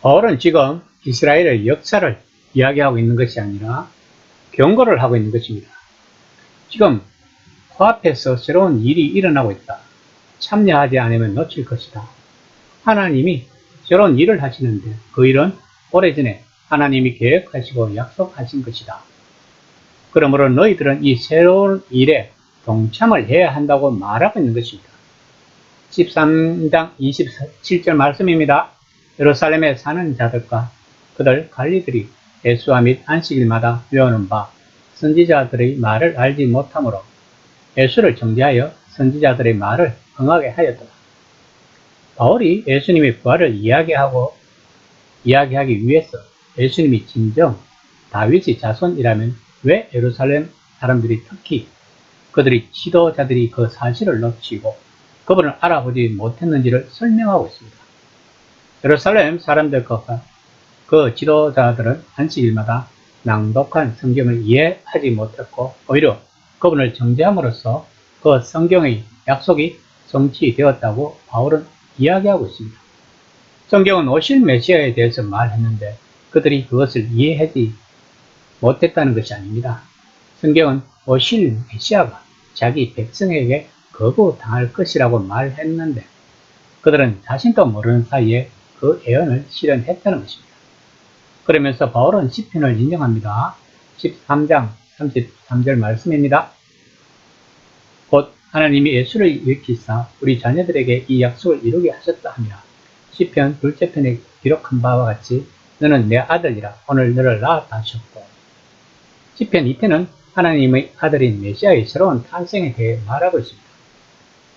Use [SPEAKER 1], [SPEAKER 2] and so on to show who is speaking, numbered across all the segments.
[SPEAKER 1] 바울은 지금 이스라엘의 역사를 이야기하고 있는 것이 아니라 경고를 하고 있는 것입니다. 지금 코앞에서 새로운 일이 일어나고 있다. 참여하지 않으면 놓칠 것이다. 하나님이 새로운 일을 하시는데 그 일은 오래전에 하나님이 계획하시고 약속하신 것이다. 그러므로 너희들은 이 새로운 일에 동참을 해야 한다고 말하고 있는 것입니다. 13장 27절 말씀입니다. 예루살렘에 사는 자들과 그들 관리들이 예수와 및 안식일마다 외우는 바 선지자들의 말을 알지 못하므로 예수를 정죄하여 선지자들의 말을 응하게 하였더라. 바울이 예수님의 부활을 이야기하기 위해서 예수님이 진정 다윗의 자손이라면 왜 예루살렘 사람들이 특히 그들이 지도자들이 그 사실을 놓치고 그분을 알아보지 못했는지를 설명하고 있습니다. 예루살렘 사람들과 그 지도자들은 안식일마다 낭독한 성경을 이해하지 못했고 오히려 그분을 정죄함으로써 그 성경의 약속이 성취되었다고 바울은 이야기하고 있습니다. 성경은 오실 메시아에 대해서 말했는데 그들이 그것을 이해하지 못했다는 것이 아닙니다. 성경은 오실 메시아가 자기 백성에게 거부당할 것이라고 말했는데 그들은 자신도 모르는 사이에 그 예언을 실현했다는 것입니다. 그러면서 바울은 시편을 인용합니다. 13장 33절 말씀입니다. 곧 하나님이 예수를 일으키사 우리 자녀들에게 이 약속을 이루게 하셨다 하며 시편 둘째 편에 기록한 바와 같이 너는 내 아들이라 오늘 너를 낳았다 하셨고 시편 2편은 하나님의 아들인 메시아의 새로운 탄생에 대해 말하고 있습니다.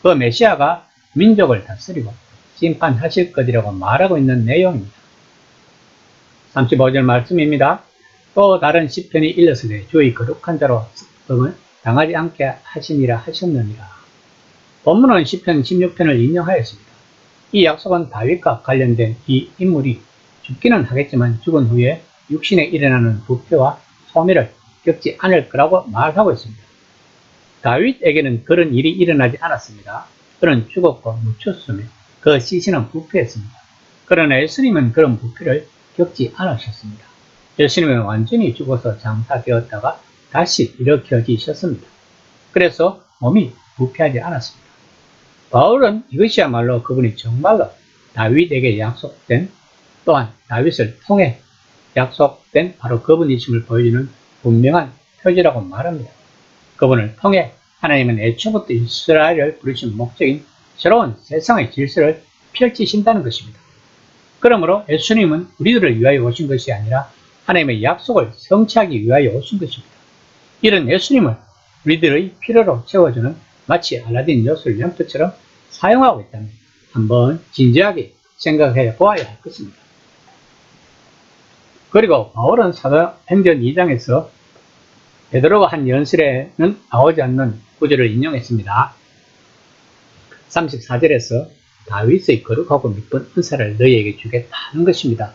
[SPEAKER 1] 그 메시아가 민족을 다스리고 심판하실 것이라고 말하고 있는 내용입니다. 35절 말씀입니다. 또 다른 시편이 일렀으되 주의 거룩한 자로 습금을 당하지 않게 하시니라 하셨느니라. 본문은 시편 16편을 인용하였습니다. 이 약속은 다윗과 관련된 이 인물이 죽기는 하겠지만 죽은 후에 육신에 일어나는 부패와 소멸을 겪지 않을 거라고 말하고 있습니다. 다윗에게는 그런 일이 일어나지 않았습니다. 그는 죽었고 묻혔으며 그 시신은 부패했습니다. 그러나 예수님은 그런 부패를 겪지 않으셨습니다. 예수님은 완전히 죽어서 장사되었다가 다시 일으켜지셨습니다. 그래서 몸이 부패하지 않았습니다. 바울은 이것이야말로 그분이 정말로 다윗에게 약속된 또한 다윗을 통해 약속된 바로 그분이심을 보여주는 분명한 표지라고 말합니다. 그분을 통해 하나님은 애초부터 이스라엘을 부르신 목적인 새로운 세상의 질서를 펼치신다는 것입니다. 그러므로 예수님은 우리들을 위하여 오신 것이 아니라 하나님의 약속을 성취하기 위하여 오신 것입니다. 이런 예수님을 우리들의 필요로 채워주는 마치 알라딘 요술 램프처럼 사용하고 있다면 한번 진지하게 생각해 보아야 할 것입니다. 그리고 바울은 사도행전 2장에서 베드로가 한 연설에는 나오지 않는 구절을 인용했습니다. 34절에서 다윗의 거룩하고 미쁜 은사를 너희에게 주겠다는 것입니다.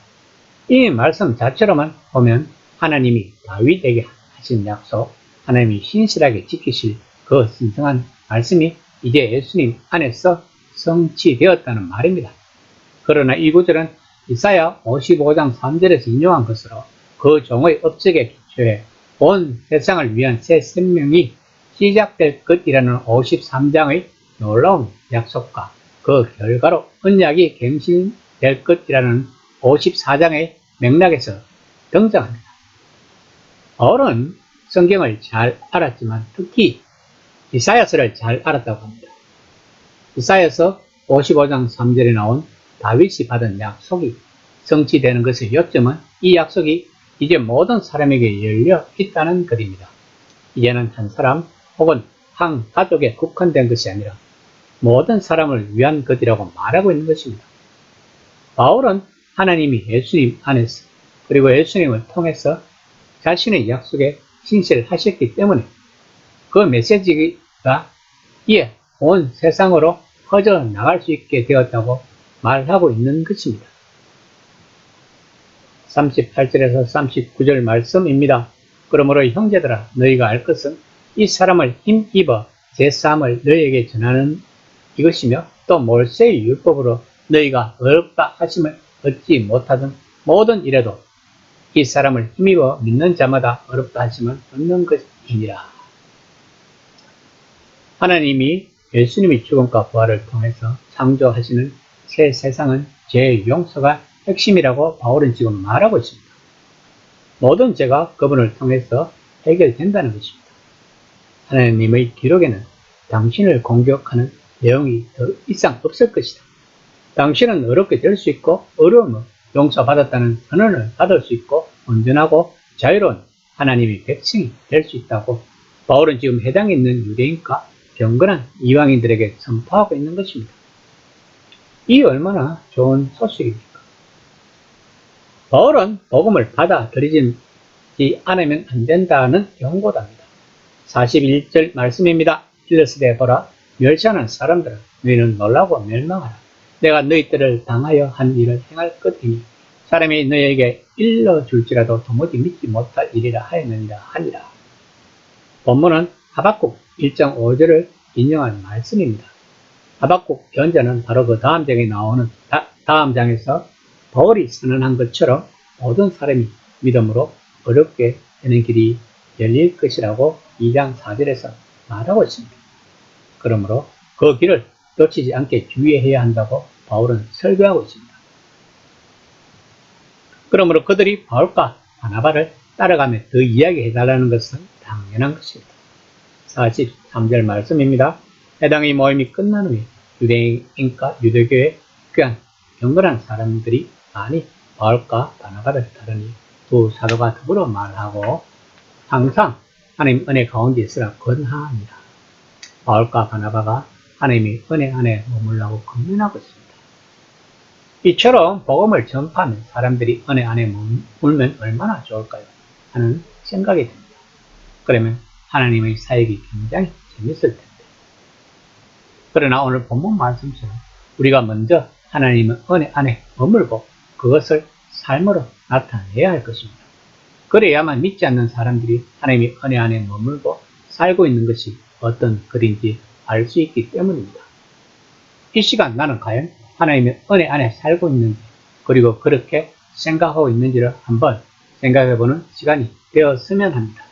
[SPEAKER 1] 이 말씀 자체로만 보면 하나님이 다윗에게 하신 약속, 하나님이 신실하게 지키실 그 신성한 말씀이 이제 예수님 안에서 성취되었다는 말입니다. 그러나 이 구절은 이사야 55장 3절에서 인용한 것으로 그 종의 업적에 기초해 온 세상을 위한 새 생명이 시작될 것이라는 53장의 놀라운 약속과 그 결과로 언약이 갱신될 것이라는 54장의 맥락에서 등장합니다. 바울은 성경을 잘 알았지만 특히 이사야서를 잘 알았다고 합니다. 이사야서 55장 3절에 나온 다윗이 받은 약속이 성취되는 것의 요점은 이 약속이 이제 모든 사람에게 열려 있다는 것입니다. 이제는 한 사람 혹은 한 가족에 국한된 것이 아니라 모든 사람을 위한 것이라고 말하고 있는 것입니다. 바울은 하나님이 예수님 안에서 그리고 예수님을 통해서 자신의 약속에 신실하셨기 때문에 그 메시지가 이에 온 세상으로 퍼져나갈 수 있게 되었다고 말하고 있는 것입니다. 38절에서 39절 말씀입니다. 그러므로 형제들아 너희가 알 것은 이 사람을 힘입어 제사함을 너희에게 전하는 이것이며 또 몰세의 율법으로 너희가 어렵다 하심을 얻지 못하던 모든 일에도 이 사람을 힘입어 믿는 자마다 어렵다 하시면 얻는 것이니라. 하나님이 예수님의 죽음과 부활을 통해서 창조하시는 새 세상은 죄의 용서가 핵심이라고 바울은 지금 말하고 있습니다. 모든 죄가 그분을 통해서 해결된다는 것입니다. 하나님의 기록에는 당신을 공격하는 내용이 더 이상 없을 것이다. 당신은 어렵게 될 수 있고 어려움을 용서받았다는 선언을 받을 수 있고 온전하고 자유로운 하나님의 백성이 될 수 있다고 바울은 지금 해당에 있는 유대인과 경건한 이방인들에게 선포하고 있는 것입니다. 이 얼마나 좋은 소식입니까? 바울은 복음을 받아들이지 않으면 안 된다는 경고답니다. 41절 말씀입니다. 일러스되 보라, 멸시하는 사람들은 너희는 놀라고 멸망하라. 내가 너희들을 당하여 한 일을 행할 것이니 사람이 너희에게 일러줄지라도 도무지 믿지 못할 일이라 하였느니라 하니라. 본문은 하박국 1장 5절을 인용한 말씀입니다. 하박국 연자는 바로 그 다음 장에 나오는 다음 장에서 바울이 선언한 것처럼 모든 사람이 믿음으로 어렵게 되는 길이 열릴 것이라고 2장 4절에서 말하고 있습니다. 그러므로 그 길을 놓치지 않게 주의해야 한다고 바울은 설교하고 있습니다. 그러므로 그들이 바울과 바나바를 따라가며 더 이야기해달라는 것은 당연한 것입니다. 43절 말씀입니다. 해당의 모임이 끝난 후에 유대인과 유대교에 귀한 경건한 사람들이 많이 바울과 바나바를 따르니 두 사도가 더불어 말하고 항상 하나님 은혜 가운데 있으라 권하합니다. 바울과 바나바가 하나님의 은혜 안에 머물라고 권면하고 있습니다. 이처럼 복음을 전파하면 사람들이 은혜 안에 머물면 얼마나 좋을까요? 하는 생각이 듭니다. 그러면 하나님의 사역이 굉장히 재밌을 텐데. 그러나 오늘 본문 말씀처럼 우리가 먼저 하나님의 은혜 안에 머물고 그것을 삶으로 나타내야 할 것입니다. 그래야만 믿지 않는 사람들이 하나님의 은혜 안에 머물고 살고 있는 것이 어떤 글인지 알 수 있기 때문입니다. 이 시간 나는 과연 하나님의 은혜 안에 살고 있는지 그리고 그렇게 생각하고 있는지를 한번 생각해보는 시간이 되었으면 합니다.